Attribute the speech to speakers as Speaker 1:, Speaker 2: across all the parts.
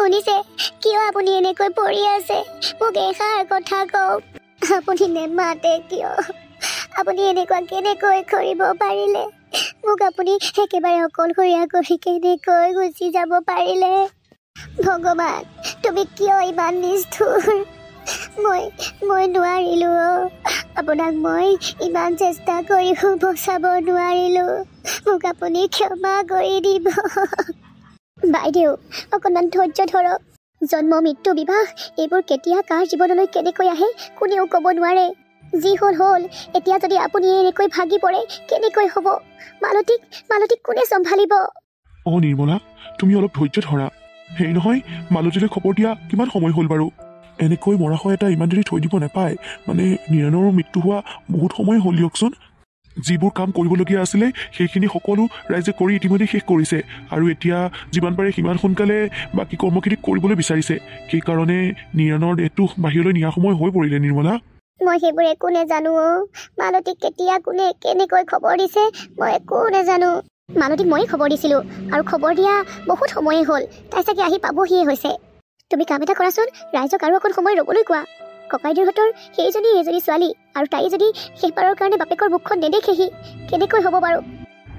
Speaker 1: শুনিছে কিয় আপুনি এনেকৈ পৰি আছে মোক এষাৰ কথা কওক আপুনি নেমাতে কিয় আপুনি এনেকুৱা কেনেকৈ কৰিব পাৰিলে মোক আপুনি একেবাৰে অকলশৰীয়া কৰি কেনেকৈ গুচি যাব পাৰিলে ভগৱান তুমি কিয় ইমান নিষ্ঠুৰ মই নোৱাৰিলো আপোনাক মই ইমান চেষ্টা কৰিও বচাব নোৱাৰিলো মোক আপুনি ক্ষমা কৰি দিব বাইদেউ অকণমান ধৈৰ্য ধৰক জন্ম মৃত্যু বিবাহ এইবোৰ কেতিয়া কাৰ জীৱনলৈ কেনেকৈ আহে কোনেও ক'ব নোৱাৰে যি হ'ল এতিয়া যদি আপুনি এনেকৈ ভাগি পৰে কেনেকৈ হ'ব মালতীক কোনে চম্ভালিব
Speaker 2: নিৰ্মলা তুমি অলপ ধৈৰ্য ধৰা সেই নহয় মালতীলৈ খবৰ দিয়া কিমান সময় হ'ল বাৰু এনেকৈ মৰা হয় এটা ইমান দেৰি থৈ দিব নাপায় মানে নিৰণৰো মৃত্যু হোৱা বহুত সময় হ'ল দিয়কচোন যিবোৰ কাম কৰিবলগীয়া আছিলে সেইখিনি সকলো ৰাইজে কৰি ইতিমধ্যে শেষ কৰিছে আৰু এতিয়া যিমান পাৰে সিমান সোনকালে বাকী কৰ্মখিনি কৰিবলৈ বিচাৰিছে সেইকাৰণে নিৰণৰ দেহটো বাহিৰলৈ নিয়া সময় হৈ পৰিলে নিৰ্মলা
Speaker 1: মই সেইবোৰ একো নেজানো মালতীক কেতিয়া কোনে কেনেকৈ খবৰ দিছে মই একো নেজানো মালতীক ময়ে খবৰ দিছিলোঁ আৰু খবৰ দিয়া বহুত সময়ে হ'ল তাই চাগে আহি পাবহিয়ে হৈছে তুমি কাম এটা কৰাচোন ৰাইজক আৰু অকণ সময় ৰ'বলৈ কোৱা ককাইদেউহঁতৰ সেইজনী এজনী ছোৱালী আৰু তাই যদি শেষবাৰৰ কাৰণে বাপেকৰ মুখখন নেদেখেহি কেনেকৈ হ'ব বাৰু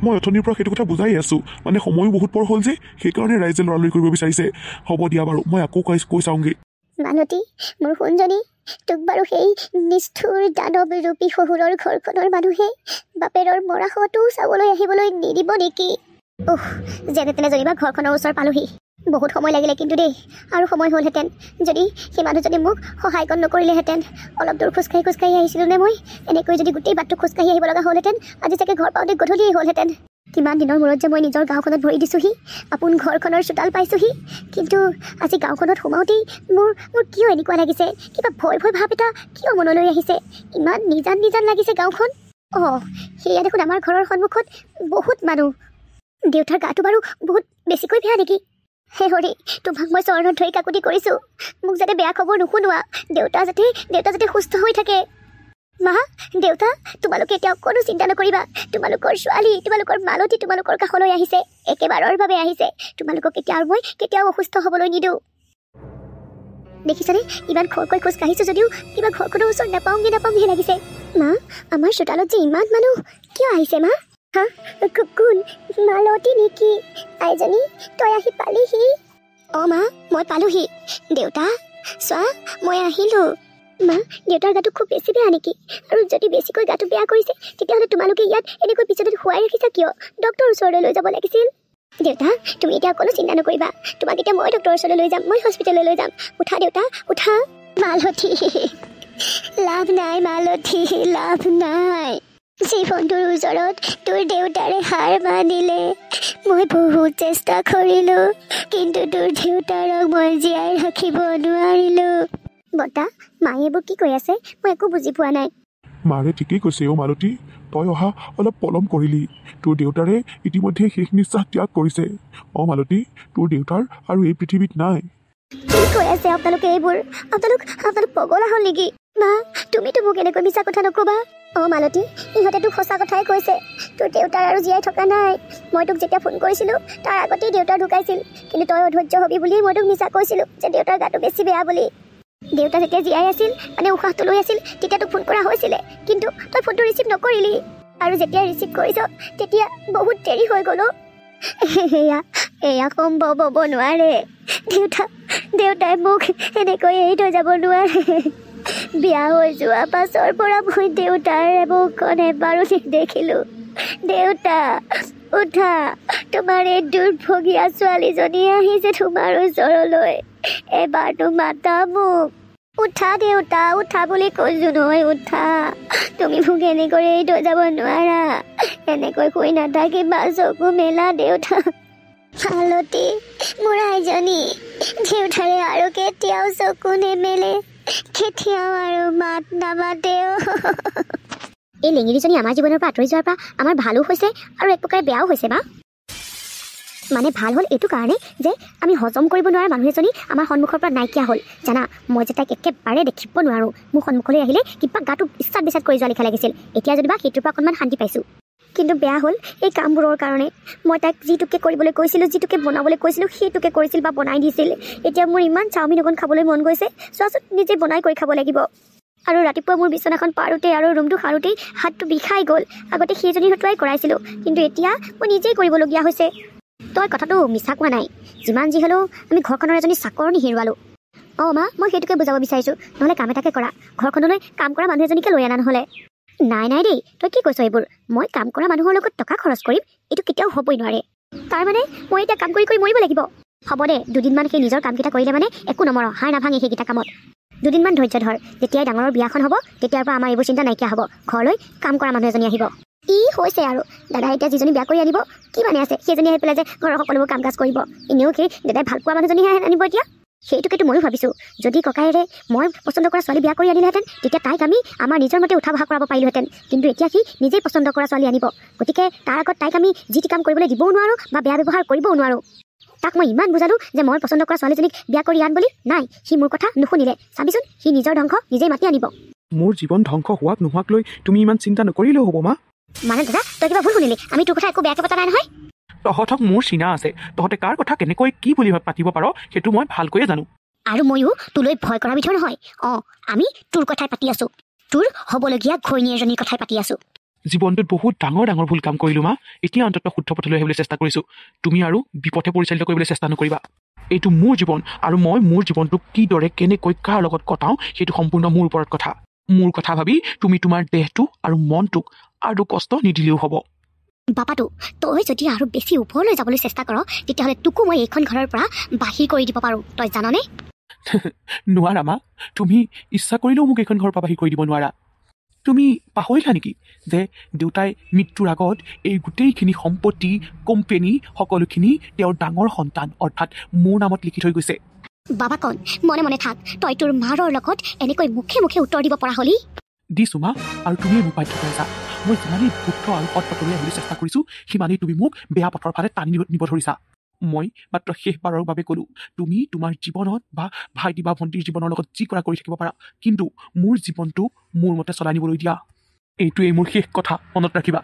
Speaker 2: মই অথনিৰ পৰা সেইটো কথা বুজাই আছোঁ মানে সময়ো বহুত পৰ হ'ল যে সেইকাৰণে ৰাইজে লৰালৰি কৰিব বিচাৰিছে হ'ব দিয়া বাৰু মই আকৌ কৈ চাওঁগৈ
Speaker 1: মালতী মোৰ সোণজনী তোক বাৰু সেই নিষ্ঠুৰ দানৱ ৰূপী শহুৰৰ ঘৰখনৰ মানুহে বাপেৰৰ মৰাশতো চাবলৈ আহিবলৈ নিদিব নেকি যেনে তেনে যদিবা ঘৰখনৰ ওচৰ পালোহি বহুত সময় লাগিলে কিন্তু দেই আৰু সময় হ'লহেঁতেন যদি সেই মানুহজনে মোক সহায় কণ নকৰিলেহেঁতেন অলপ দূৰ খোজকাঢ়ি আহিছিলোঁ নে মই এনেকৈ যদি গোটেই বাটটো খোজকাঢ়ি আহিব লগা হ'লহেঁতেন আজি চাগে ঘৰ পাওঁতে গধূলিয়েই হ'লহেঁতেন কিমান দিনৰ মূৰত যে মই নিজৰ গাঁওখনত ভৰি দিছোঁহি আপোন ঘৰখনৰ চোতাল পাইছোঁহি কিন্তু আজি গাঁওখনত সোমাওঁতেই মোৰ কিয় এনেকুৱা লাগিছে কিবা ভয় ভাৱ এটা কিয় মনলৈ আহিছে ইমান নিজান লাগিছে গাঁওখন সেয়া দেখোন আমাৰ ঘৰৰ সন্মুখত বহুত মানুহ দেউতাৰ গাটো বাৰু বহুত বেছিকৈ বেয়া নেকি হে হৰি তোমাক মই চৰণত ধৰি কাকুতি কৰিছোঁ মোক যাতে বেয়া খবৰ নুশুনোৱা দেউতা যাতে সুস্থ হৈ থাকে মা দেউতা তোমালোকে এতিয়া অকণো চিন্তা নকৰিবা তোমালোকৰ ছোৱালী তোমালোকৰ মালতী তোমালোকৰ কাষলৈ আহিছে একেবাৰৰ বাবে আহিছে তোমালোকক কেতিয়াও অসুস্থ হ'বলৈ নিদিওঁ দেখিছানে ইমান খৰকৈ খোজ কাঢ়িছোঁ যদিও কিবা ঘৰখনৰ ওচৰত নাপাওঁগৈ লাগিছে মা আমাৰ চোতালত যে ইমান মানুহ কিয় আহিছে মা কোন মালতী নেকি আইজনী তই আহি পালিহি মা মই পালোহি দেউতা চোৱা মই আহিলোঁ মা দেউতাৰ গাটো খুব বেছি বেয়া নেকি আৰু যদি বেছিকৈ গাটো বেয়া কৰিছে তেতিয়াহ'লে তোমালোকে ইয়াত এনেকৈ পিছতে শুৱাই ৰাখিছা কিয় ডক্টৰৰ ওচৰলৈ লৈ যাব লাগিছিল দেউতা তুমি এতিয়া অকণো চিন্তা নকৰিবা তোমাক এতিয়া মই ডক্টৰৰ ওচৰলৈ লৈ যাম মই হস্পিটেললৈ লৈ যাম উঠা দেউতা উঠা মালতী লাভ নাই মালতী লাভ নাই জীৱনটোৰ ওচৰত তোৰ দেউতাৰে হাৰ মানিলে মই বহুত চেষ্টা কৰিলোঁ কিন্তু তোৰ দেউতাৰক মই জীয়াই ৰাখিব নোৱাৰিলোঁ বৰ্তা মায়ে এইবোৰ কি কৈ আছে মই একো বুজি পোৱা নাই
Speaker 2: মাৰে ঠিকেই কৈছে মালতী তই অহা অলপ পলম কৰিলি তোৰ দেউতাৰে ইতিমধ্যে শেষ নিশ্বাস ত্যাগ কৰিছে মালতী তোৰ দেউতাৰ আৰু এই পৃথিৱীত নাই
Speaker 1: কি কৈ আছে আপোনালোকে এইবোৰ আপোনালোক পগলা হ'ল নেকি মা তুমিতো মোক এনেকৈ মিছা কথা নক'বা মালতী ইহঁতে তোক সঁচা কথাই কৈছে তোৰ দেউতাৰ আৰু জীয়াই থকা নাই মই তোক যেতিয়া ফোন কৰিছিলোঁ তাৰ আগতেই দেউতা ঢুকাইছিল কিন্তু তই অধৈৰ্য হবি বুলি মই তোক মিছা কৈছিলোঁ যে দেউতাৰ গাটো বেছি বেয়া বুলি দেউতা যেতিয়া জীয়াই আছিল মানে উশাহটো লৈ আছিল তেতিয়া তোক ফোন কৰা হৈছিলে কিন্তু তই ফোনটো ৰিচিভ নকৰিলি আৰু যেতিয়া ৰিচিভ কৰিছ তেতিয়া বহুত দেৰি হৈ গ'ল এয়া সম্ভৱ হ'ব নোৱাৰে দেউতাই মোক এনেকৈ এৰি থৈ যাব নোৱাৰে বিয়া হৈ যোৱা পাছৰ পৰা মই দেউতাৰ মুখখন এবাৰো নেদেখিলোঁ দেউতা উঠা তোমাৰ এই দুৰ্ভগীয়া ছোৱালীজনী আহিছে তোমাৰ ওচৰলৈ এবাৰতো মাতা মোক উঠা দেউতা উঠা বুলি কৈছোঁ নহয় উঠা তুমি মোক এনেকৈ এৰি থৈ যাব নোৱাৰা এনেকৈ শুই নাথাকিবা চকু মেলা দেউতা মালতী মোৰ আইজনী দেউতাৰে আৰু কেতিয়াও চকু নেমেলে কেতিয়াও আৰু মাত নামাতেও এই লেঙিৰিজনী আমাৰ জীৱনৰ পৰা আঁতৰি যোৱাৰ পৰা আমাৰ ভালো হৈছে আৰু এক প্ৰকাৰে বেয়াও হৈছে মা মানে ভাল হ'ল এইটো কাৰণে যে আমি হজম কৰিব নোৱাৰা মানুহ এজনী আমাৰ সন্মুখৰ পৰা নাইকিয়া হ'ল জানা মই যে তাইক একেবাৰে দেখিব নোৱাৰোঁ মোৰ সন্মুখলৈ আহিলে কিবা গাটো ইচ্ছাত বিচাত কৰি যোৱা লিখা লাগিছিল এতিয়া যদিবা সেইটোৰ পৰা অকণমান শান্তি পাইছোঁ কিন্তু বেয়া হ'ল এই কামবোৰৰ কাৰণে মই তাইক যিটোকে কৰিবলৈ কৈছিলোঁ যিটোকে বনাবলৈ কৈছিলোঁ সেইটোকে কৰিছিল বা বনাই দিছিল এতিয়া মোৰ ইমান চাওমিন অকণ খাবলৈ মন গৈছে চোৱাচোন নিজে বনাই কৰি খাব লাগিব আৰু ৰাতিপুৱা মোৰ বিচনাখন পাৰোঁতে আৰু ৰুমটো সাৰোঁতেই হাতটো বিষাই গ'ল আগতে সেইজনীৰ হতুৱাই কৰাইছিলোঁ কিন্তু এতিয়া মই নিজেই কৰিবলগীয়া হৈছে তই কথাটো মিছা কোৱা নাই যিমান যি হ'লেও আমি ঘৰখনৰ এজনী চাকৰণী হেৰুৱালোঁ অঁ মা মই সেইটোকে বুজাব বিচাৰিছোঁ নহ'লে কাম এটাকে কৰা ঘৰখনলৈ কাম কৰা মানুহ এজনীকে লৈ আনা নহ'লে নাই নাই দেই তই কি কৈছ এইবোৰ মই কাম কৰা মানুহৰ লগত টকা খৰচ কৰিম এইটো কেতিয়াও হ'বই নোৱাৰে তাৰমানে মই এতিয়া কাম কৰি কৰি মৰিব লাগিব হ'ব দে দুদিনমান সেই নিজৰ কামকেইটা কৰিলে মানে একো নমৰ হাৰ নাভাঙে সেইকেইটা কামত দুদিনমান ধৈৰ্য ধৰ যেতিয়াই ডাঙৰৰ বিয়াখন হ'ব তেতিয়াৰ পৰা আমাৰ এইবোৰ চিন্তা নাইকিয়া হ'ব ঘৰলৈ কাম কৰা মানুহ এজনী আহিব ই হৈছে আৰু দাদা এতিয়া যিজনী বিয়া কৰি আনিব কি মানে আছে সেইজনী আহি পেলাই যে ঘৰৰ সকলোবোৰ কাম কাজ কৰিব এনেও সেই দাদাই ভাল পোৱা মানুহজনীহে আনিব এতিয়া সেইটোকেতো ময়ো ভাবিছোঁ যদি ককায়েৰে মই পচন্দ কৰা ছোৱালী বিয়া কৰি আনিলেহেঁতেন তেতিয়া তাইক আমি আমাৰ নিজৰ মতে উঠা বহা কৰাব পাৰিলোহেঁতেন কিন্তু এতিয়া সি নিজেই পচন্দ কৰা ছোৱালী আনিব গতিকে তাৰ আগত তাইক আমি যি টি কাম কৰিবলৈ দিবও নোৱাৰোঁ বা বেয়া ব্যৱহাৰ কৰিবও নোৱাৰোঁ তাক মই ইমান বুজালোঁ যে মই পচন্দ কৰা ছোৱালীজনীক বিয়া কৰি আন বুলি নাই সি মোৰ কথা নুশুনিলে চাবিচোন সি নিজৰ ধ্বংস নিজেই মাতি আনিব
Speaker 2: মোৰ জীৱন ধ্বংস হোৱাক নোহোৱাক লৈ তুমি ইমান চিন্তা নকৰিলেও হ'ব মা
Speaker 1: মানে দাদা তই কিবা ভুল শুনিলি আমি তোৰ কথা একো বেয়াকৈ পতা নাই নহয়
Speaker 2: তহঁতক মোৰ চিনা আছে তহঁতে কাৰ কথা কেনেকৈ কি বুলি পাতিব পাৰ সেইটো মই ভালকৈয়ে জানো
Speaker 1: আৰু ময়ো তোলৈ ভয় কৰা বিধৰ নহয় অঁ আমি তোৰ কথাই পাতি আছোঁ তোৰ হ'বলগীয়া ঘৈণী এজনীৰ কথাই পাতি আছোঁ
Speaker 2: জীৱনটোত বহুত ডাঙৰ ডাঙৰ ভুল কাম কৰিলোঁ মা এতিয়া অন্ততঃ শুদ্ধ পথলৈ আহিবলৈ চেষ্টা কৰিছোঁ তুমি আৰু বিপথে পৰিচালিত কৰিবলৈ চেষ্টা নকৰিবা এইটো মোৰ জীৱন আৰু মই মোৰ জীৱনটোক কিদৰে কেনেকৈ কাৰ লগত কটাওঁ সেইটো সম্পূৰ্ণ মোৰ ওপৰত কথা মোৰ কথা ভাবি তুমি তোমাৰ দেহটো আৰু মনটোক আৰু কষ্ট নিদিলেও হ'ব
Speaker 1: বাপাটো তই যদি আৰু বেছি ওপৰলৈ যাবলৈ চেষ্টা কৰ তেতিয়াহ'লে তোকো মই এইখন ঘৰৰ পৰা বাহিৰ কৰি দিব পাৰোঁ তই জাননে
Speaker 2: নোৱাৰা মা তুমি ইচ্ছা কৰিলেও মোক এইখন ঘৰৰ পৰা বাহিৰ কৰি দিব নোৱাৰা তুমি পাহৰিলা নেকি যে দেউতাই মৃত্যুৰ আগত এই গোটেইখিনি সম্পত্তি কোম্পেনী সকলোখিনি তেওঁৰ ডাঙৰ সন্তান অৰ্থাৎ মোৰ নামত লিখি থৈ গৈছে
Speaker 1: বাবা কণ মনে মনে থাক তই তোৰ মাৰৰ লগত এনেকৈ মুখে মুখে উত্তৰ দিব পৰা হলি
Speaker 2: দিছোঁ মা আৰু তুমিয়ে মোক বাধ্য কৰিছা মই যিমানেই শুদ্ধ আৰু সৎ পথলৈ আহিবলৈ চেষ্টা কৰিছোঁ সিমানেই তুমি মোক বেয়া পথৰ ফালে টানি নিব ধৰিছা মই মাত্ৰ শেষবাৰৰ বাবে ক'লোঁ তুমি তোমাৰ জীৱনত বা ভাইটি বা ভণ্টিৰ জীৱনৰ লগত যি কৰা কৰি থাকিব পাৰা কিন্তু মোৰ জীৱনটো মোৰ মতে চলাই নিবলৈ দিয়া এইটোৱেই মোৰ শেষ কথা মনত ৰাখিবা